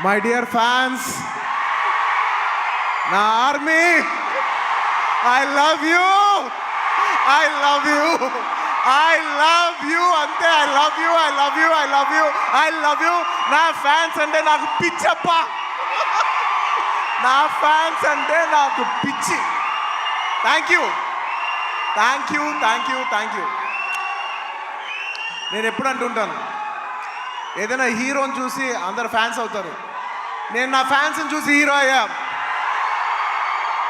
My dear fans, నా army, I love you, I love you, I love you, అంతే. I love you, I love you, I love you, I love you. నా fans అంటే నాకు పిచ్చప్ప, నా fans అంటే నాకు పిచ్చి. Thank you, thank you, thank you, thank you. నేను ఎప్పుడు అంటుంటాను, ఏదైనా హీరోని చూసి అందరు ఫ్యాన్స్ అవుతారు. నేను నా ఫ్యాన్స్ని చూసి హీరో అయ్యా.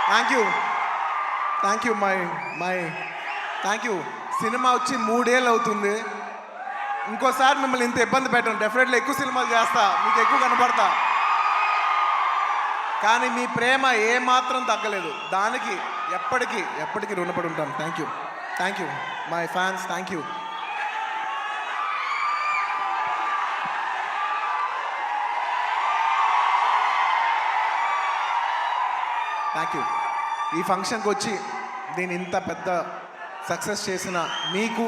Thank you, thank you, my thank you. Cinema వచ్చి 3 ఏళ్ళు అవుతుంది. ఇంకోసారి మిమ్మల్ని ఇంత ఇబ్బంది పెట్టను. డెఫినెట్లీ ఎక్కువ సినిమాలు చేస్తా, మీకు ఎక్కువ కనపడతా. కానీ మీ ప్రేమ ఏమాత్రం తగ్గలేదు. దానికి ఎప్పటికీ రుణపడి ఉంటాను. Thank you my fans, thank you. Thank you. ఈ ఫంక్షన్కి వచ్చి దీన్ని ఇంత పెద్ద సక్సెస్ చేసిన మీకు,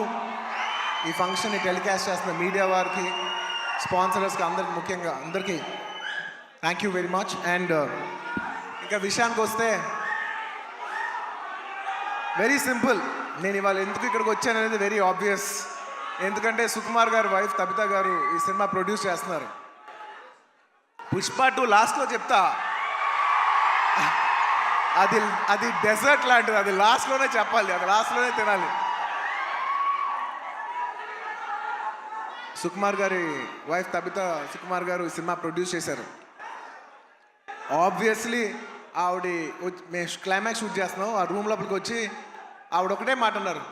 ఈ ఫంక్షన్ని టెలికాస్ట్ చేస్తున్న మీడియా వారికి, స్పాన్సరర్స్కి, అందరికి, ముఖ్యంగా అందరికీ thank you very much. And ఇంకా విషయానికి వస్తే వెరీ సింపుల్. నేను ఇవాళ ఎందుకు ఇక్కడికి వచ్చాను అనేది వెరీ ఆబ్వియస్. ఎందుకంటే సుకుమార్ గారు వైఫ్ తబిత గారు ఈ సినిమా ప్రొడ్యూస్ చేస్తున్నారు. పుష్ప 2 లాస్ట్లో చెప్తా, అది డెజర్ట్ లాంటిది. అది లాస్ట్లోనే చెప్పాలి, అది లాస్ట్లోనే తినాలి. సుకుమార్ గారి వైఫ్ తబిత సుకుమార్ గారు ఈ సినిమా ప్రొడ్యూస్ చేశారు. ఆబ్వియస్లీ ఆవిడ మేము క్లైమాక్స్ షూట్ చేస్తున్నాం. ఆ రూమ్ లోపలికి వచ్చి ఆవిడ ఒకటే మాట అన్నారు,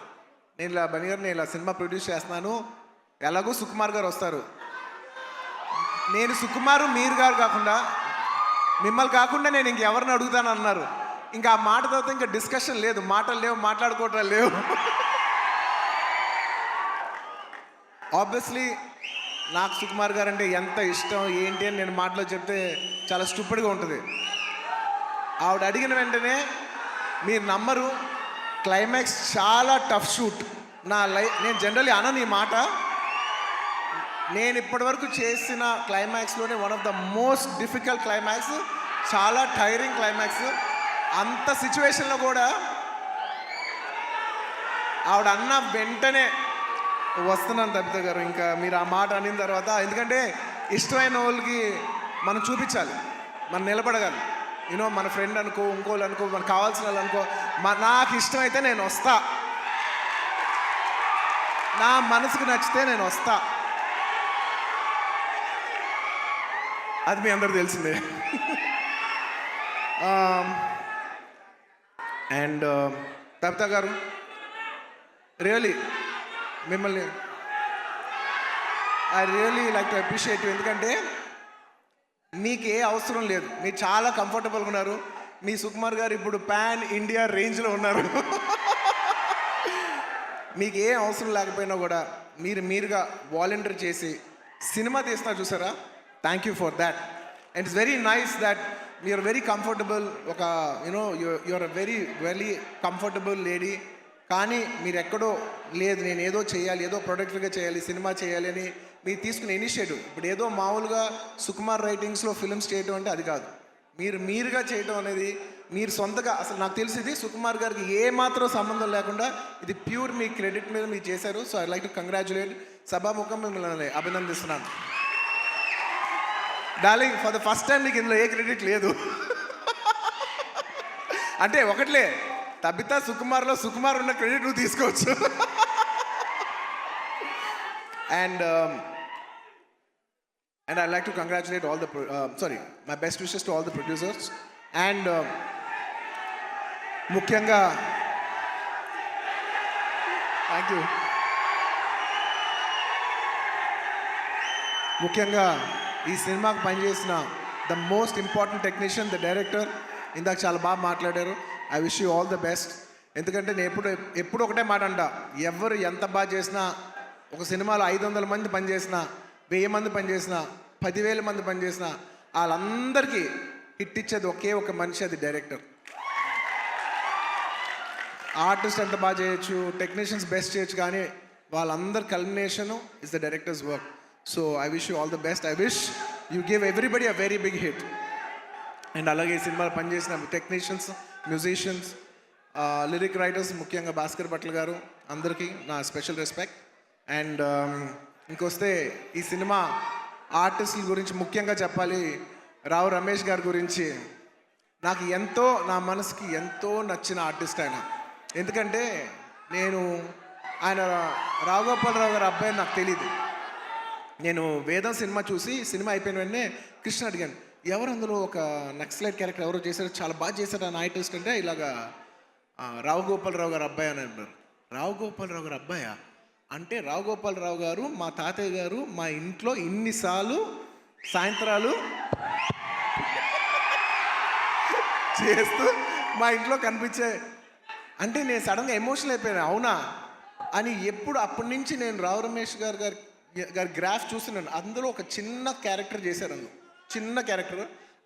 నేను ఇలా సినిమా ప్రొడ్యూస్ చేస్తున్నాను, ఎలాగో సుకుమార్ గారు వస్తారు, నేను సుకుమారు మీరు గారు కాకుండా మిమ్మల్ని కాకుండా నేను ఇంకెవరిని అడుగుతాను అన్నారు. ఇంకా ఆ మాట తర్వాత ఇంకా డిస్కషన్ లేదు, మాటలు లేవు, మాట్లాడుకోవటం లేవు. ఆబ్వియస్లీ నాకు సుకుమార్ గారు అంటే ఎంత ఇష్టం ఏంటి అని నేను మాటలో చెప్తే చాలా స్టూపిడ్గా ఉంటుంది. ఆవిడ అడిగిన వెంటనే మీరు నమ్మరు, క్లైమాక్స్ చాలా టఫ్ షూట్. నేను జనరల్లీ అనను ఈ మాట. నేను ఇప్పటివరకు చేసిన క్లైమాక్స్లోనే one of the most difficult climax, చాలా టైరింగ్ క్లైమాక్స్. అంత సిచ్యువేషన్లో కూడా ఆవిడ అన్న వెంటనే వస్తున్నాను తబిత గారు, ఇంకా మీరు ఆ మాట అనిన తర్వాత, ఎందుకంటే ఇష్టమైన వాళ్ళకి మనం చూపించాలి, మనం నిలబడగాలి. యూనో మన ఫ్రెండ్ అనుకో, ఇంకోళ్ళు అనుకో, మనకు కావాల్సిన వాళ్ళు అనుకో, నాకు ఇష్టమైతే నేను వస్తా, నా మనసుకు నచ్చితే నేను వస్తా. అది మీ అందరూ తెలిసిందే. అండ్ తబిత గారు, రియలీ మిమ్మల్ని I really like to appreciate you. ఎందుకంటే మీకు ఏ అవసరం లేదు, మీరు చాలా కంఫర్టబుల్గా ఉన్నారు. మీ సుకుమార్ గారు ఇప్పుడు పాన్ ఇండియా రేంజ్లో ఉన్నారు. మీకు ఏ అవసరం లేకపోయినా కూడా మీరుగా వాలంటీర్ చేసి సినిమా తీస్తున్నారు చూసారా, thank you for that. And it's very nice that you're very comfortable. ఒక you know you're a very comfortable lady. కానీ మీరు ఎక్కడో లేదు, నేను ఏదో చేయాలి, ఏదో ప్రొడక్టివ్గా చేయాలి, సినిమా చేయాలి అని మీరు తీసుకునే ఇనిషియేటివ్. ఇప్పుడు ఏదో మామూలుగా సుకుమార్ రైటింగ్స్లో ఫిల్మ్స్ చేయటం అంటే అది కాదు. మీరుగా చేయటం అనేది, మీరు సొంతగా, అసలు నాకు తెలిసింది సుకుమార్ గారికి ఏ మాత్రం సంబంధం లేకుండా ఇది ప్యూర్ మీ క్రెడిట్ మీద మీరు చేశారు. So I like to congratulate. సభాముఖం మిమ్మల్ని అభినందిస్తున్నాను. Darling, for the first time మీకు ఇందులో ఏ క్రెడిట్ లేదు. అంటే ఒకట్లే, తబిత సుకుమార్లో సుకుమార్ ఉన్న క్రెడిట్ నువ్వు తీసుకోవచ్చు. And I like to congratulate all the my best wishes to all the producers. And ముఖ్యంగా థ్యాంక్ యూ. ముఖ్యంగా ఈ సినిమాకు పనిచేసిన the most important technician, the director, ఇందాక చాలా బాగా మాట్లాడారు. I wish you all the best. ఎందుకంటే నేను ఎప్పుడు ఒకటే మాట అంట, ఎవరు ఎంత బాగా చేసినా, ఒక సినిమాలో 500 మంది పనిచేసినా, 1000 మంది పనిచేసినా, 10,000 మంది పనిచేసినా, వాళ్ళందరికీ హిట్ ఇచ్చేది ఒకే ఒక మనిషి, అది డైరెక్టర్. ఆర్టిస్ట్ ఎంత బాగా చేయొచ్చు, టెక్నీషియన్స్ బెస్ట్ చేయొచ్చు, కానీ వాళ్ళందరి culmination is the director's work. So I wish you all the best. I wish you give everybody a very big hit. And అలాగే ఈ సినిమాలో పనిచేసిన టెక్నీషియన్స్, మ్యూజిషియన్స్, లిరిక్ రైటర్స్, ముఖ్యంగా భాస్కర్ భట్ల గారు, అందరికీ నా స్పెషల్ రెస్పెక్ట్. అండ్ ఇంకొస్తే ఈ సినిమా ఆర్టిస్టుల గురించి ముఖ్యంగా చెప్పాలి. రావు రమేష్ గారి గురించి నాకు ఎంతో, నా మనసుకి ఎంతో నచ్చిన ఆర్టిస్ట్ ఆయన. ఎందుకంటే ఆయన రావు గోపాలరావు గారి అబ్బాయి నాకు తెలియదు. నేను వేదం సినిమా చూసి సినిమా అయిపోయిన వెంటనే కృష్ణ అడిగాను, ఎవరు అందులో ఒక నక్సలైట్ క్యారెక్టర్ ఎవరో చేశారు, చాలా బాగా చేశారు ఆ ఆర్టిస్ట్ అంటే, ఇలాగా రావు గోపాలరావు గారు అబ్బాయి అని అన్నారు. రావు గోపాలరావు గారు అబ్బాయా అంటే, రావు గోపాలరావు గారు మా తాతయ్య గారు మా ఇంట్లో ఇన్నిసార్లు సాయంత్రాలు చేస్తూ మా ఇంట్లో కనిపించే అంటే నేను సడన్గా ఎమోషనల్ అయిపోయాను. అవునా అని ఎప్పుడు అప్పటి నుంచి నేను రావు రమేష్ గారి గ్రాఫ్ చూస్తున్నాను. అందులో ఒక చిన్న క్యారెక్టర్ చేశారు, అందులో చిన్న క్యారెక్టర్.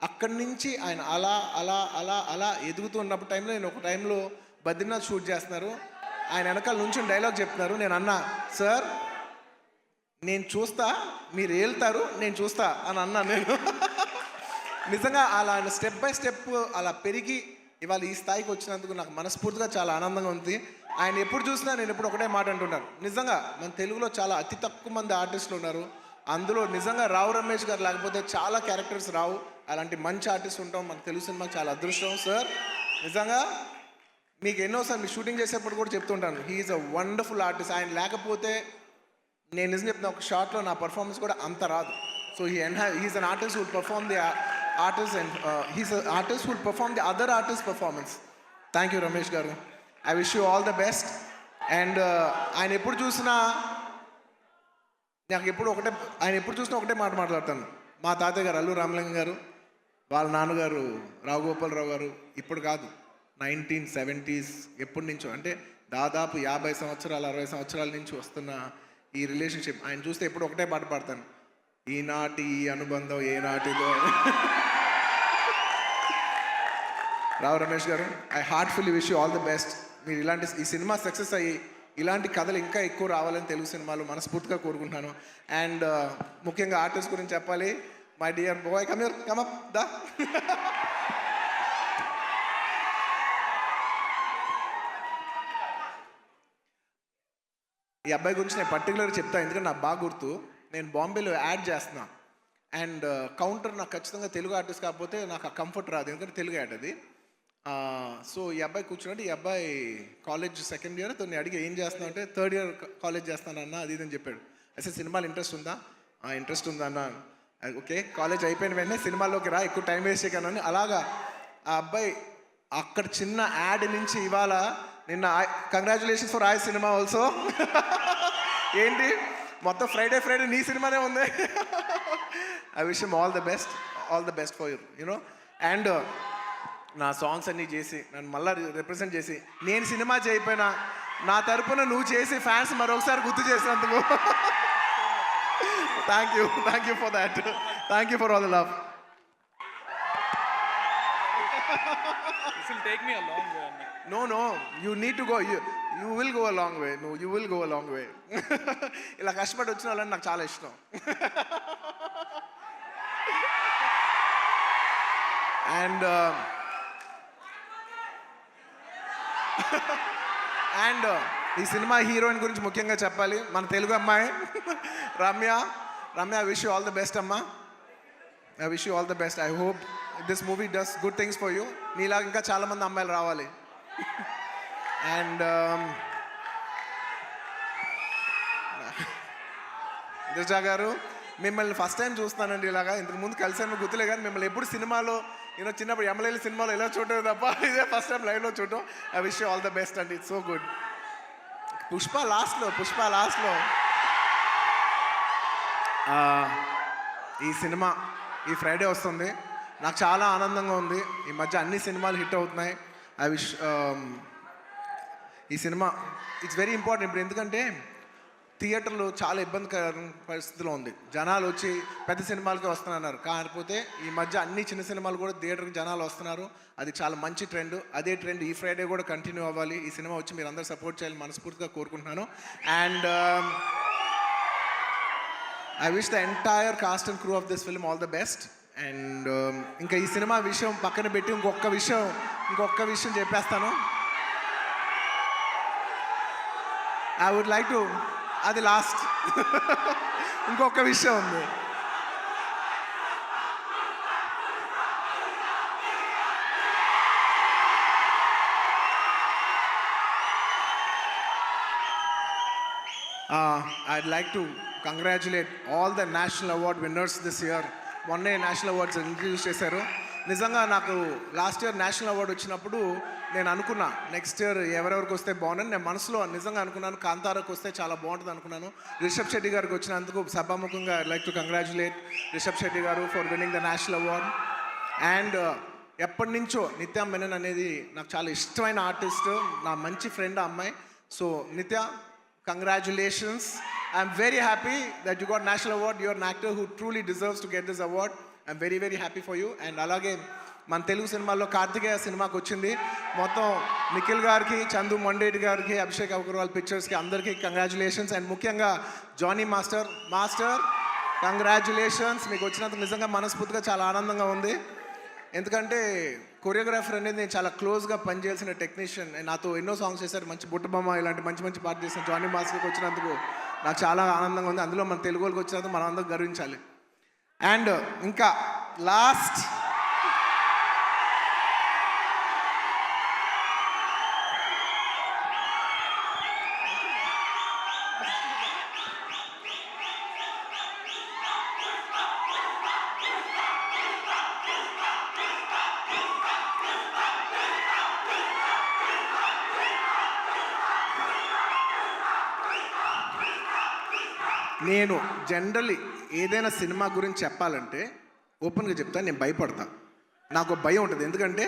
అక్కడి నుంచి ఆయన అలా అలా అలా అలా ఎదుగుతూ ఉన్నప్పుడు టైంలో, నేను ఒక టైంలో బద్రీనాథ్ షూట్ చేస్తున్నారు, ఆయన వెనకాల నుంచి డైలాగ్ చెప్తున్నారు. నేను అన్నా, సార్ నేను చూస్తా, మీరు వెళ్తారు, నేను చూస్తా అని అన్నా నేను. నిజంగా అలా స్టెప్ బై స్టెప్ అలా పెరిగి ఇవాళ ఈ స్థాయికి వచ్చినందుకు నాకు మనస్ఫూర్తిగా చాలా ఆనందంగా ఉంది. ఆయన ఎప్పుడు చూసినా నేను ఎప్పుడు ఒకటే మాట అంటున్నాను, నిజంగా మన తెలుగులో చాలా అతి తక్కువ మంది ఆర్టిస్టులు ఉన్నారు, అందులో నిజంగా రావు రమేష్ గారు లేకపోతే చాలా క్యారెక్టర్స్ రావు. అలాంటి మంచి ఆర్టిస్ట్ ఉంటాం మన తెలుగు సినిమాకి చాలా అదృష్టం. సార్ నిజంగా మీకు ఎన్నోసార్లు మీ షూటింగ్ చేసేప్పుడు కూడా చెప్తుంటాను, హీఈస్ అ వండర్ఫుల్ ఆర్టిస్ట్. ఆయన లేకపోతే నేను నిజం చెప్తున్నా, ఒక షార్ట్లో నా పర్ఫార్మెన్స్ కూడా అంత రాదు. So he is an artist who'd perform the artist and he's artist who'd perform the other artist performance. Thank you Ramesh garu. I wish you all the best. And ఆయన ఎప్పుడు చూసినా ఒకటే మాట మాట్లాడతాను. మా తాతయ్య గారు అల్లు రామలింగం గారు, వాళ్ళ నాన్నగారు రావు గోపాలరావు గారు, ఇప్పుడు కాదు 1970s ఎప్పటి నుంచో, అంటే దాదాపు 50 సంవత్సరాలు 60 సంవత్సరాల నుంచి వస్తున్న ఈ రిలేషన్షిప్ ఆయన చూస్తే ఎప్పుడు ఒకటే పాట పాడతాను, ఈనాటి ఈ అనుబంధం ఏనాటిదో. Rao Ramesh garu, I heartfully wish you all the best. మీరు ఈ సినిమా సక్సెస్ అయ్యి ఇలాంటి కథలు ఇంకా ఎక్కువ రావాలని తెలుగు సినిమాలు మనస్ఫూర్తిగా కోరుకుంటున్నాను. అండ్ ముఖ్యంగా ఆర్టిస్ట్ గురించి చెప్పాలి. My dear boy, come up దా. ఈ అబ్బాయి గురించి నేను పర్టికులర్గా చెప్తాను, ఎందుకంటే నాకు బాగా గుర్తు. నేను బాంబేలో యాడ్ చేస్తున్నా అండ్ కౌంటర్ నాకు ఖచ్చితంగా తెలుగు ఆర్టిస్ట్ కాకపోతే నాకు ఆ కంఫర్ట్ రాదు, ఎందుకంటే తెలుగు యాడ్ అది. సో ఈ అబ్బాయి కూర్చున్నట్టు, ఈ అబ్బాయి కాలేజ్ సెకండ్ ఇయర్, తను అడిగి ఏం చేస్తున్నావు అంటే, థర్డ్ ఇయర్ కాలేజ్ చేస్తానన్నా అది ఇదని చెప్పాడు. అసలు సినిమాలు ఇంట్రెస్ట్ ఉందా? ఇంట్రెస్ట్ ఉందా అన్న. ఓకే, కాలేజ్ అయిపోయిన వెంటనే సినిమాల్లోకి రా, ఎక్కువ టైం వేస్ట్ చేయకనని. అలాగా ఆ అబ్బాయి అక్కడ చిన్న యాడ్ నుంచి ఇవాళ నిన్న కంగ్రాచులేషన్స్ ఫర్ ఆయ్ సినిమా ఆల్సో. ఏంటి మొత్తం ఫ్రైడే నీ సినిమానే ఉంది. I wish him all the best for you know. And నా సాంగ్స్ అన్నీ చేసి నన్ను మళ్ళీ రిప్రజెంట్ చేసి, నేను సినిమా చేయకపోయినా నా తరపున నువ్వు చేసి ఫ్యాన్స్ మరొకసారి గుర్తు చేసినందుకు thank you for that. Thank you for all the love. This will take me a long way, Anna. No, you need to go. You will go a long way. No, you will go a long way. ఇలా కష్టపడి వచ్చిన వాళ్ళని నాకు చాలా ఇష్టం. And ఈ cinema heroine గురించి ముఖ్యంగా చెప్పాలి. మన తెలుగు అమ్మాయి Ramya. I wish you all the best అమ్మా. I wish you all the best. I hope this movie does good things for you. నీలాగా ఇంకా చాలామంది అమ్మాయిలు రావాలి. అండ్ దిశా గారు, మిమ్మల్ని ఫస్ట్ టైం చూస్తానండి ఇలాగా. ఇంతకు ముందు కలిసాను గుర్తులే, కానీ మిమ్మల్ని ఎప్పుడు సినిమాలో చిన్నప్పుడు ఎమ్మెల్యేలు సినిమాలో ఎలా చూడటం తప్ప ఇదే ఫస్ట్ టైం లైవ్లో చూడటం. I wish you all the best అండి. It's so good. పుష్ప లాస్ట్లో ఈ సినిమా ఈ ఫ్రైడే వస్తుంది. నాకు చాలా ఆనందంగా ఉంది. ఈ మధ్య అన్ని సినిమాలు హిట్ అవుతున్నాయి. ఐ విష్ ఈ సినిమా ఇట్స్ వెరీ ఇంపార్టెంట్ ఇప్పుడు, ఎందుకంటే థియేటర్లో చాలా ఇబ్బందికర పరిస్థితిలో ఉంది. జనాలు వచ్చి పెద్ద సినిమాలకే వస్తున్నారు, కాకపోతే ఈ మధ్య అన్ని చిన్న సినిమాలు కూడా థియేటర్కి జనాలు వస్తున్నారు. అది చాలా మంచి ట్రెండ్. అదే ట్రెండ్ ఈ ఫ్రైడే కూడా కంటిన్యూ అవ్వాలి. ఈ సినిమా వచ్చి మీరు అందరూ సపోర్ట్ చేయాలని మనస్ఫూర్తిగా కోరుకుంటున్నాను. And I wish the entire cost and crew of this film all the best. And ఇంకా ఈ సినిమా విషయం పక్కన పెట్టి ఇంకొక విషయం చెప్పేస్తాను. ఐ వుడ్ లైక్ టు, అది లాస్ట్. ఇంకొక విషయం ఉంది. I'd like to congratulate all the national award winners this year. మొన్నే నేషనల్ అవార్డ్స్ ఇంట్రడ్యూస్ చేశారు. నిజంగా నాకు లాస్ట్ ఇయర్ నేషనల్ అవార్డు వచ్చినప్పుడు నేను అనుకున్నా నెక్స్ట్ ఇయర్ ఎవరెవరికి వస్తే బాగుందని నేను మనసులో నిజంగా అనుకున్నాను. కాంతారాకు వస్తే చాలా బాగుంటుంది అనుకున్నాను. రిషబ్ శెట్టి గారికి వచ్చినందుకు సభాముఖంగా I like to congratulate Rishab Shetty garu for winning the national award. And ఎప్పటి నుంచో నిత్య మెనన్ అనేది నాకు చాలా ఇష్టమైన ఆర్టిస్ట్, నా మంచి ఫ్రెండ్ ఆ అమ్మాయి. సో నిత్య, congratulations. I'm very happy that you got national award. You're an actor who truly deserves to get this award. I'm very very happy for you. And alage మన తెలుగు సినిమాల్లో కార్తికేయ సినిమాకి వచ్చింది. మొత్తం నిఖిల్ గారికి, చందు మొండేటి గారికి, అభిషేక్ అగర్వాల్ పిక్చర్స్కి అందరికీ కంగ్రాచులేషన్స్. అండ్ ముఖ్యంగా జానీ మాస్టర్ కంగ్రాచులేషన్స్. మీకు వచ్చినందుకు నిజంగా మనస్ఫూర్తిగా చాలా ఆనందంగా ఉంది. ఎందుకంటే కొరియోగ్రాఫర్ అనేది నేను చాలా క్లోజ్గా పనిచేయాల్సిన టెక్నీషియన్. నాతో ఎన్నో సాంగ్స్ చేశారు, మంచి బుట్టబొమ్మ ఇలాంటి మంచి పాట చేసిన జానీ మాస్టర్కి వచ్చినందుకు నాకు చాలా ఆనందంగా ఉంది. అందులో మన తెలుగు వాళ్ళకి వచ్చినందుకు మనం అందరం గర్వించాలి. అండ్ ఇంకా లాస్ట్, నేను జనరల్లీ ఏదైనా సినిమా గురించి చెప్పాలంటే ఓపెన్గా చెప్తాను, నేను భయపడతాను. నాకు భయం ఉంటుంది. ఎందుకంటే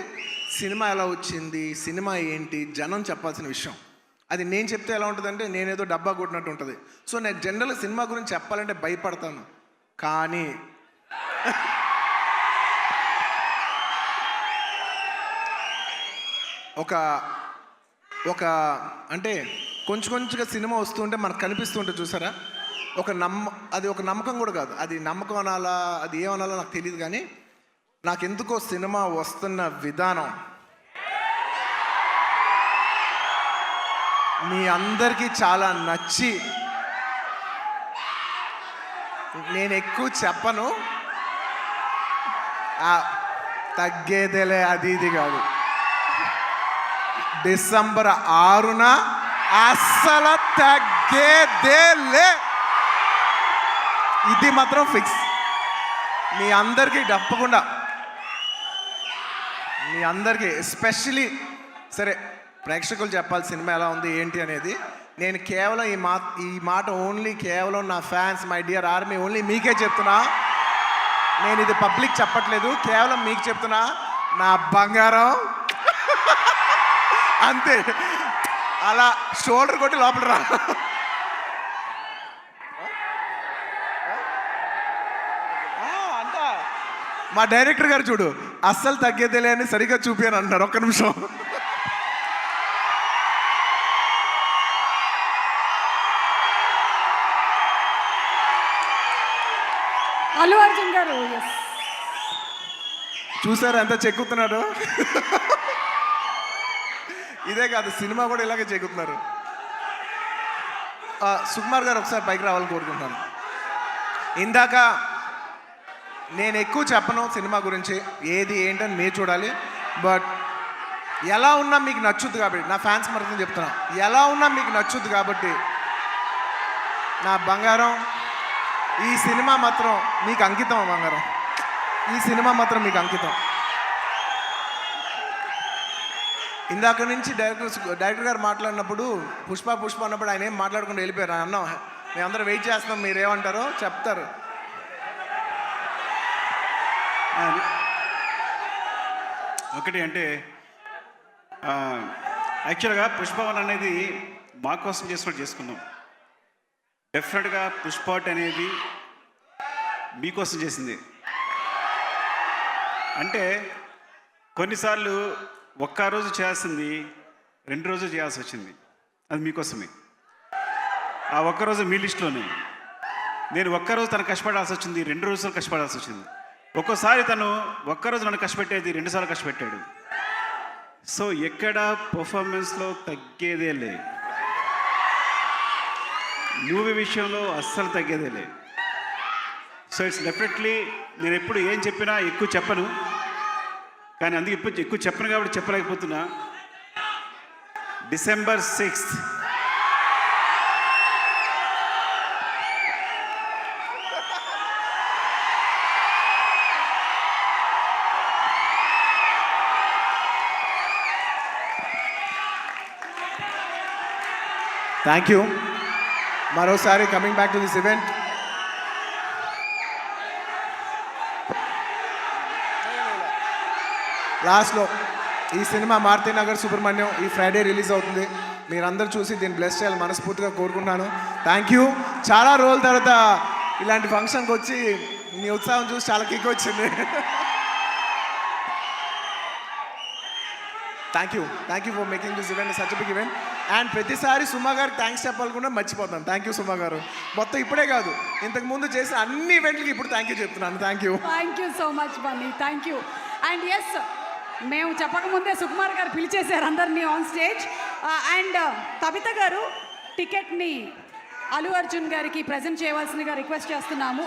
సినిమా ఎలా వచ్చింది, సినిమా ఏంటి, జనం చెప్పాల్సిన విషయం. అది నేను చెప్తే ఎలా ఉంటుందంటే నేనేదో డబ్బా కొట్టినట్టు ఉంటుంది. సో నేను జనరల్గా సినిమా గురించి చెప్పాలంటే భయపడతాను. కానీ ఒక అంటే కొంచెంగా సినిమా వస్తుంటే మనకు కనిపిస్తుంటుంది చూసారా, అది ఒక నమ్మకం కూడా కాదు. అది నమ్మకం అనాలా, అది ఏమనాలో నాకు తెలియదు. కానీ నాకెందుకో సినిమా వస్తున్న విధానం మీ అందరికీ చాలా నచ్చి, నేను ఎక్కువ చెప్పను, తగ్గేదేలే అది ఇది కాదు. డిసెంబర్ 6న అస్సలు తగ్గేదేలే, ఇది మాత్రం ఫిక్స్. మీ అందరికీ తప్పకుండా, మీ అందరికీ ఎస్పెషలీ సరే ప్రేక్షకులు చెప్పాలి సినిమా ఎలా ఉంది ఏంటి అనేది. నేను కేవలం ఈ మాట ఓన్లీ కేవలం నా fans, my dear army, only మీకే చెప్తున్నా. నేను ఇది పబ్లిక్ చెప్పట్లేదు, కేవలం మీకు చెప్తున్నా. నా బంగారం అంతే, అలా షోల్డర్ కొట్టి లోపల రా. మా డైరెక్టర్ గారు చూడు, అస్సలు తగ్గేదేలే అని సరిగ్గా చూపాను అంటున్నారు. ఒక్క నిమిషం. అల్లు అర్జున్ గారు చూసారా ఎంత చెక్కుతున్నారు. ఇదే కాదు, సినిమా కూడా ఇలాగే చెక్కుతున్నారు. సుకుమార్ గారు ఒకసారి పైకి రావాలని కోరుకుంటున్నాను. ఇందాక నేను ఎక్కువ చెప్పను సినిమా గురించి, ఏది ఏంటని మీరు చూడాలి. బట్ ఎలా ఉన్నా మీకు నచ్చుద్ది కాబట్టి, నా ఫ్యాన్స్ మరొకటి చెప్తున్నా, ఎలా ఉన్నా మీకు నచ్చుద్ది కాబట్టి నా బంగారం, ఈ సినిమా మాత్రం మీకు అంకితం. బంగారం, ఈ సినిమా మాత్రం మీకు అంకితం. ఇందాక నుంచి డైరెక్టర్ గారు మాట్లాడినప్పుడు పుష్ప అన్నప్పుడు ఆయన ఏం మాట్లాడకుండా వెళ్ళిపోయారు. అన్నాం మేమందరం వెయిట్ చేస్తున్నాం, మీరేమంటారో చెప్తారు. ఒకటి అంటే యాక్చువల్గా పుష్పవన్ అనేది మా కోసం చేసుకున్నాం. డెఫినెట్గా పుష్పాట్ అనేది మీకోసం చేసింది. అంటే కొన్నిసార్లు ఒక్క రోజు చేయాల్సింది 2 రోజులు చేయాల్సి వచ్చింది. అది మీకోసమే. ఆ ఒక్కరోజు మీ లిస్టులోనే. నేను ఒక్కరోజు తను కష్టపడాల్సి వచ్చింది, 2 రోజులు కష్టపడాల్సి వచ్చింది. ఒక్కోసారి తను ఒక్కరోజు నన్ను కష్టపెట్టేది 2 సార్లు కష్టపెట్టాడు. సో ఎక్కడ పర్ఫార్మెన్స్లో తగ్గేదే లే, మూవీ విషయంలో అస్సలు తగ్గేదే లే. సో ఇట్స్ డెఫినెట్లీ నేను ఎప్పుడు ఏం చెప్పినా ఎక్కువ చెప్పను, కానీ అందుకే ఇప్పుడు ఎక్కువ చెప్పను కాబట్టి చెప్పలేకపోతున్నా. December 6th thank you. మరోసారి coming back to this event, లాస్ట్లో ఈ సినిమా మారుతి నగర్ సుబ్రహ్మణ్యం ఈ ఫ్రైడే రిలీజ్ అవుతుంది. మీరందరూ చూసి దీన్ని బ్లెస్ చేయాలి మనస్ఫూర్తిగా కోరుకుంటున్నాను. Thank you. చాలా రోజుల తర్వాత ఇలాంటి ఫంక్షన్కి వచ్చి మీ ఉత్సాహం చూసి చాలా కిక్ వచ్చింది. Thank you for making this event such big event. And ప్రతిసారి సుమా గారికి థ్యాంక్స్ చెప్పాలకుండా మర్చిపోతాను. థ్యాంక్ యూ సుమా గారు. మొత్తం ఇప్పుడే కాదు, ఇంతకు ముందు చేసిన అన్ని ఈవెంట్లకి ఇప్పుడు థ్యాంక్ యూ చెప్తున్నాను. Thank you so much Bunny, thank you. And yes, మేము చెప్పకముందే సుకుమార్ గారు పిలిచేశారు అందరినీ ఆన్ స్టేజ్. అండ్ తబిత గారు టికెట్ని అల్లు అర్జున్ గారికి ప్రజెంట్ చేయవలసిందిగా రిక్వెస్ట్ చేస్తున్నాము.